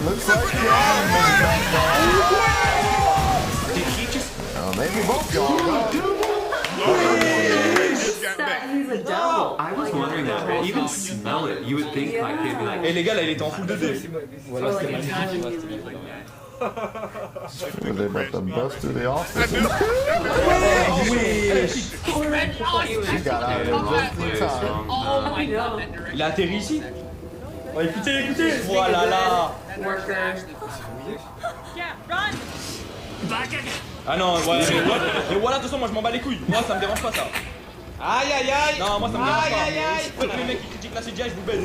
Looks like John made back Did he just... maybe both y'all. He's a devil. I was wondering that, but even smell it, you would think like they'd be like... Et les gars là il était en full 2D. Voilà c'était magnifique. They're about to bust through the office. She got out of there just in time. Il a atterri ici. Oh, écoutez, écoutez. Voilà là. Ah non, ouais, mais voilà, de toute façon, moi je m'en bats les couilles. Moi ça me dérange pas ça. Aïe aïe aïe. Non, moi ça me dérange pas. Aïe aïe aïe. Faites les mecs qui critiquent la CGI, je vous baise.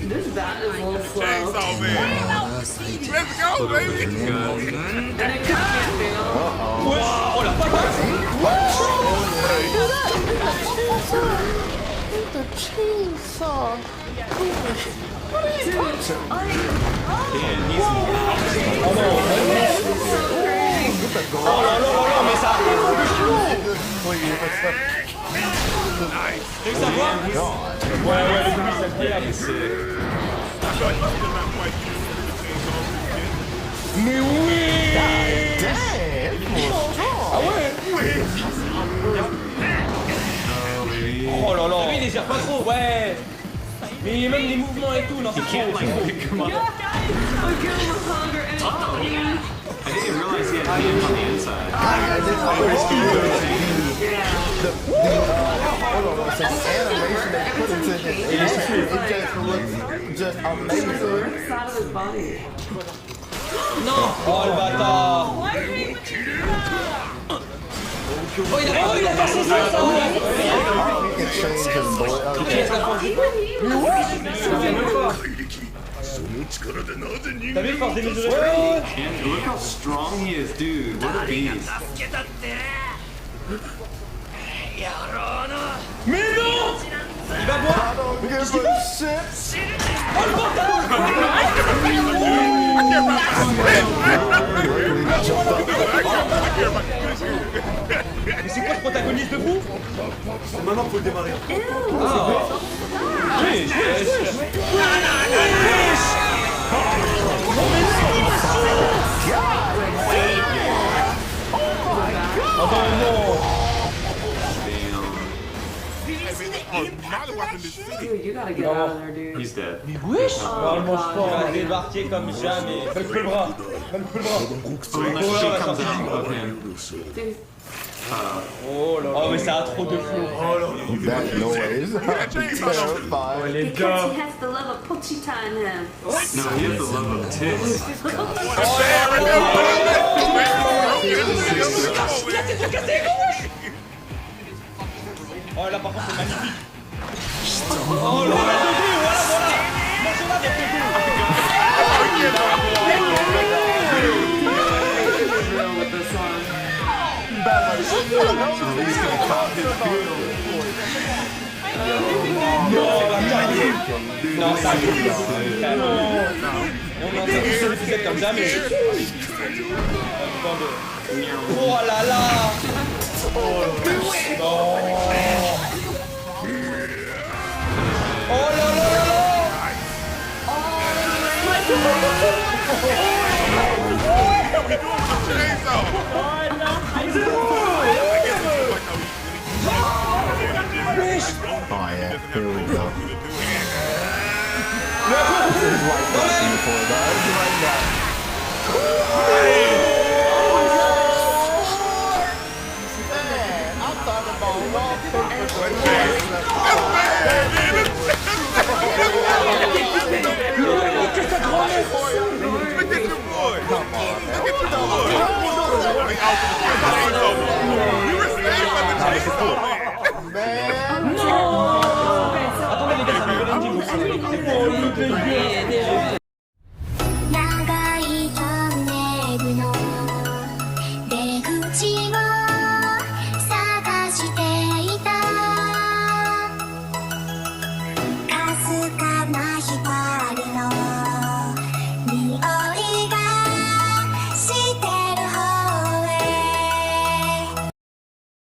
This bat is a little slow. Chainsaw Man. Let's go, baby. And it could fail. Ouais. Oh la patate. The chainsaw. What are you touching? Oh non. Oh là là là, mais ça. Tu veux savoir? Ouais, le début c'est incroyable. Mais oui! Ah ouais? Oh là là! Lui il les gère pas trop, ouais! Mais même les mouvements et tout, non c'est trop! I didn't realize he had hands on the inside. Animation they put into it, it just looks amazing. Side of his body. Non! Oh le bâtard! Oh il a cassé ça! He can change his voice. T'as vu le force démesuré? And look how strong he is, dude. What a beast. Mais non! Il va boire! I don't give a shit. Oh le bâtard! Mais c'est quoi ce protagoniste de fou? Maintenant faut le démarrer. Wesh, wesh. Attends, non. Dude, you gotta get out of there, dude. He's dead. Mais wesh! Normalement, je pense qu'il va débarquer comme jamais. Va le couper le bras. Va le couper le bras. So unless she comes out of him. Dude, Oh là là. Oh mais ça a trop de flow. That noise. Terrifying. Les Because gars. he has the love of Pochita in him. No, he has the love of tits. Oh là par contre c'est magnifique. Oh là là, voilà, voilà. Mangez-la des with this one. Non, ça on en sait tous les épisodes comme jamais. Oh là là. Oh là là là là. Oh yeah, here we go. This is like watching before, guys. Right now. Man, I thought about Attendez les gars, ça me fait Denji.